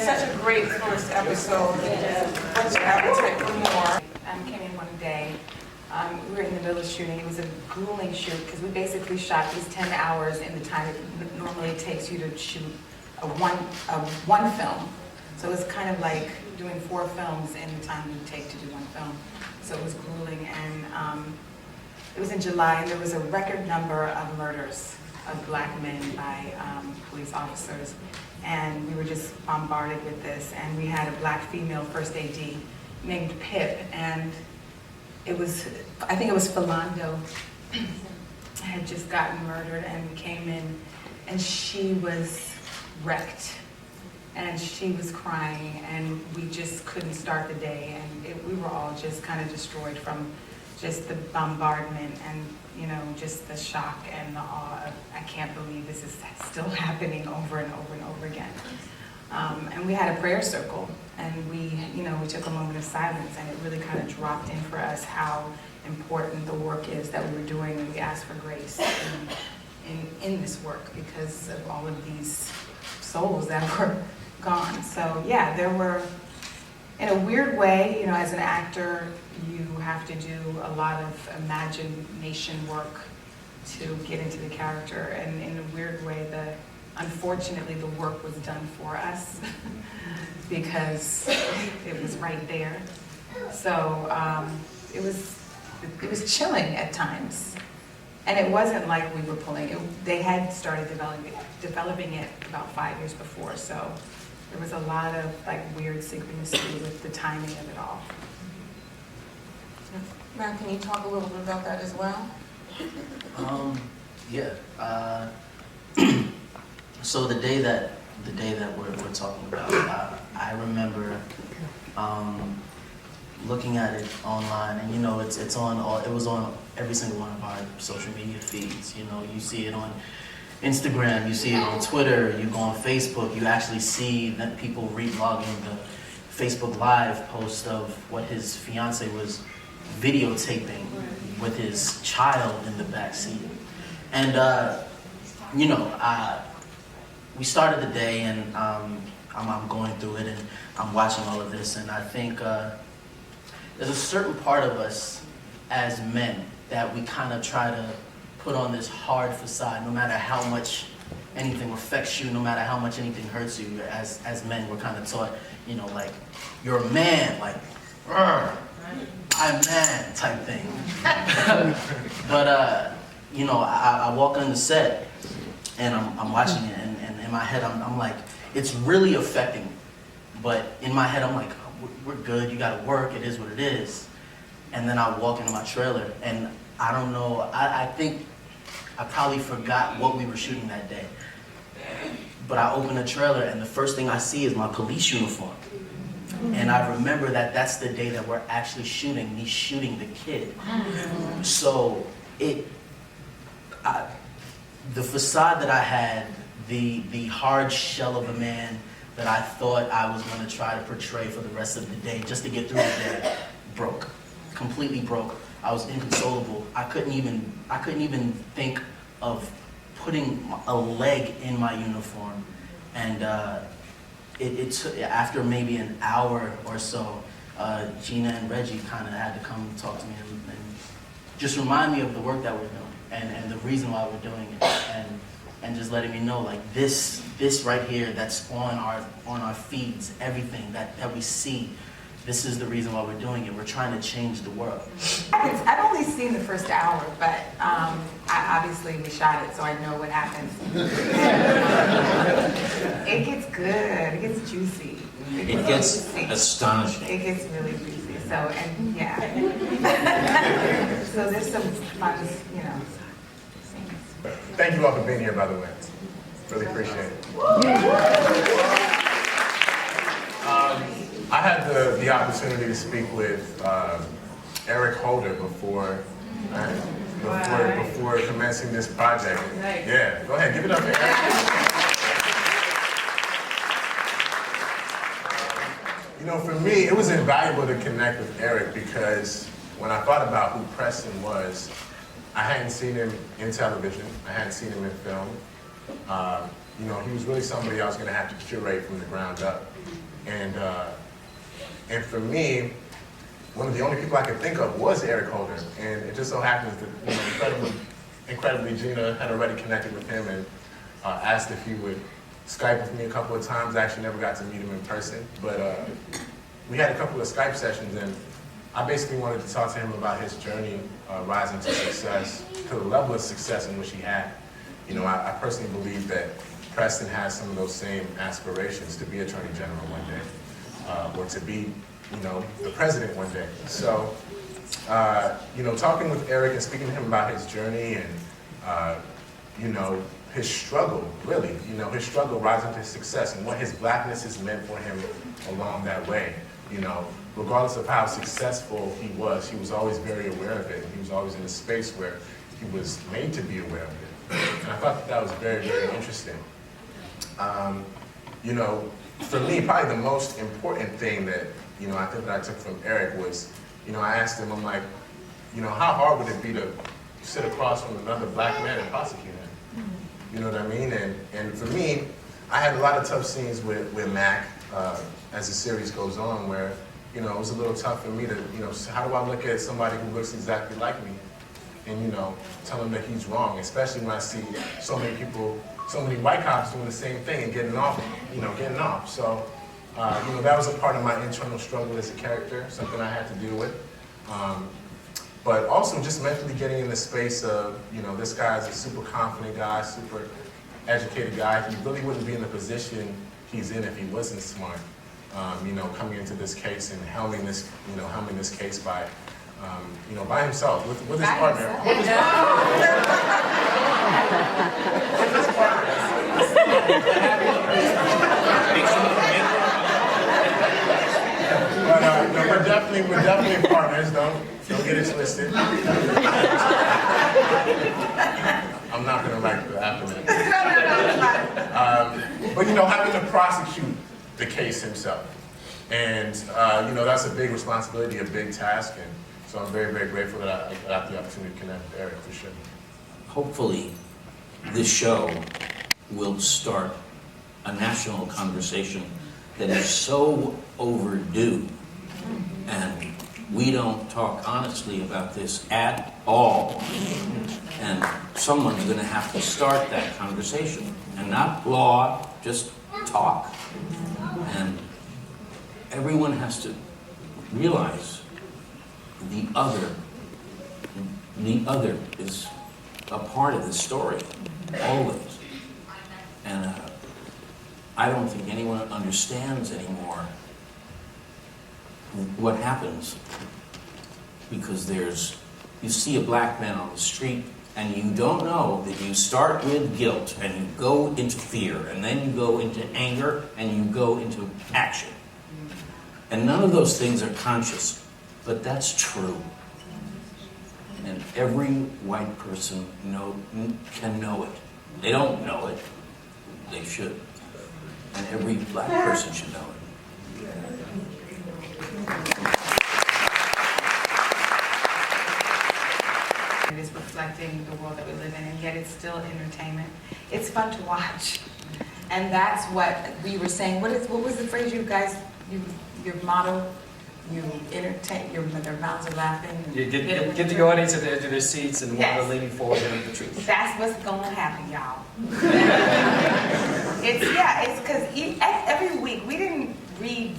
such a great first episode. What's your appetite for more? Came in one day. We were in the middle of shooting. It was a grueling shoot because we basically shot these 10 hours in the time it normally takes you to shoot one film. So it was kind of like doing 4 films in the time it would take to do 1 film. So it was grueling, and it was in July, and there was a record number of murders of black men by police officers. And we were just bombarded with this, and we had a black female first AD named Pip, and it was, I think it was Philando, had just gotten murdered and came in, and she was wrecked, and she was crying, and we just couldn't start the day, and we were all just kind of destroyed from just the bombardment and, you know, just the shock and the awe of, I can't believe this is still happening over and over and over again. And we had a prayer circle, and we took a moment of silence, and it really kind of dropped in for us how important the work is that we were doing, and we asked for grace in this work because of all of these souls that were gone. So yeah, there were, in a weird way, as an actor, you have to do a lot of imagination work to get into the character, and in a weird way, unfortunately, the work was done for us because it was right there. So it was chilling at times, and it wasn't like we were pulling it. They had started developing it about 5 years before, so there was a lot of weird synchronicity with the timing of it all. Matt, can you talk a little bit about that as well? Yeah. So the day that we're talking about, I remember looking at it online, and it was on every single one of our social media feeds. You see it on Instagram, you see it on Twitter, you go on Facebook, you actually see that people reblogging the Facebook Live post of what his fiance was videotaping with his child in the back seat. And we started the day, and I'm going through it, and I'm watching all of this, and I think there's a certain part of us as men that we kind of try to put on this hard facade, no matter how much anything affects you, no matter how much anything hurts you. As men, we're kind of taught, you're a man, I'm man type thing. But I walk on the set, and I'm watching it, and in my head I'm like, it's really affecting me. But in my head I'm like, oh, we're good, you gotta work, it is what it is. And then I walk into my trailer, and I don't know, I think I probably forgot what we were shooting that day. But I open the trailer, and the first thing I see is my police uniform. And I remember that that's the day that we're actually shooting, me shooting the kid. So the facade that I had, the hard shell of a man that I thought I was going to try to portray for the rest of the day, just to get through the day, broke, completely broke. I was inconsolable. I couldn't even think of putting a leg in my uniform. And it took, after maybe an hour or so, Gina and Reggie kind of had to come talk to me and just remind me of the work that we're doing and the reason why we're doing it, and just letting me know, this right here that's on our feeds, everything that we see, this is the reason why we're doing it. We're trying to change the world. I've only seen the first hour, but obviously we shot it, so I know what happens. It gets good. It gets juicy. It gets astonishing. It gets really juicy. So, and yeah. So there's some fun, things. Thank you all for being here, by the way. Really appreciate it. I had the opportunity to speak with Eric Holder before commencing this project. Yeah, go ahead, give it up, Eric. For me, it was invaluable to connect with Eric because when I thought about who Preston was, I hadn't seen him in television. I hadn't seen him in film. He was really somebody I was going to have to curate from the ground up. And for me, one of the only people I could think of was Eric Holder. And it just so happens that incredibly Gina had already connected with him and asked if he would Skype with me a couple of times. I actually never got to meet him in person, but we had a couple of Skype sessions, and I basically wanted to talk to him about his journey rising to success, to the level of success in which he had. You know, I personally believe that Preston has some of those same aspirations to be Attorney General one day, or to be, you know, the president one day. So, you know, talking with Eric and speaking to him about his journey and, you know, his struggle, really, you know, his struggle rising to success and what his blackness has meant for him along that way, you know, regardless of how successful he was always very aware of it, and he was always in a space where he was made to be aware of it. And I thought that was very, very interesting. You know, for me, probably the most important thing that, you know, I think that I took from Eric was, you know, I asked him, I'm like, you know, how hard would it be to sit across from another black man and prosecute him? You know what I mean? And for me, I had a lot of tough scenes with Mac as the series goes on, where, you know, it was a little tough for me to, you know, how do I look at somebody who looks exactly like me and, you know, tell him that he's wrong, especially when I see so many people, so many white cops doing the same thing and getting off, you know, getting off. So, you know, that was a part of my internal struggle as a character, something I had to deal with. But also just mentally getting in the space of, you know, this guy's a super confident guy, super educated guy. He really wouldn't be in the position he's in if he wasn't smart. You know, coming into this case and helming this, you know, helming this case by, you know, by himself with his partner. With his But no, we're definitely partners. Don't get it twisted. I'm not gonna write the acronym. But you know, having to prosecute the case himself, and you know, that's a big responsibility, a big task, and so I'm very, very grateful that I got the opportunity to connect with Eric for sure. Hopefully, this show will start a national conversation that is so overdue, and we don't talk honestly about this at all. And someone's going to have to start that conversation, and not law, just talk. And everyone has to realize the other is a part of the story, always. And I don't think anyone understands anymore what happens, because you see a black man on the street and you don't know that you start with guilt and you go into fear and then you go into anger and you go into action. And none of those things are conscious, but that's true. And every white person can know it. They don't know it, they should. And every black person should know it. It is reflecting the world that we live in, and yet it's still entertainment. It's fun to watch. And that's what we were saying. What was the phrase you guys, your motto? You entertain, their mouths are laughing. You get the audience at the edge of their seats and Yes. one leaning forward and the truth. That's what's gonna happen, y'all. It's because every week we didn't read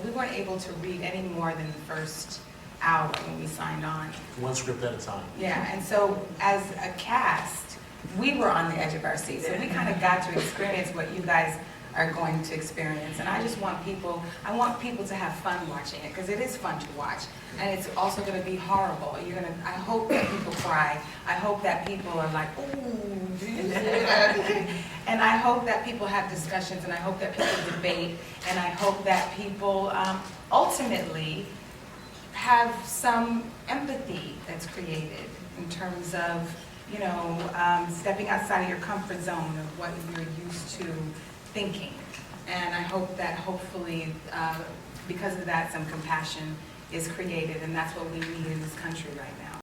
we weren't able to read any more than the first hour when we signed on. One script at a time. Yeah, and so as a cast, we were on the edge of our seats, so we kind of got to experience what you guys are going to experience. And I just want people to have fun watching it, because it is fun to watch. And it's also going to be horrible. I hope that people cry. I hope that people are like, ooh. And I hope that people have discussions, and I hope that people debate, and I hope that people ultimately have some empathy that's created in terms of, you know, stepping outside of your comfort zone of what you're used to thinking. And I hope that hopefully, because of that, some compassion is created, and that's what we need in this country right now.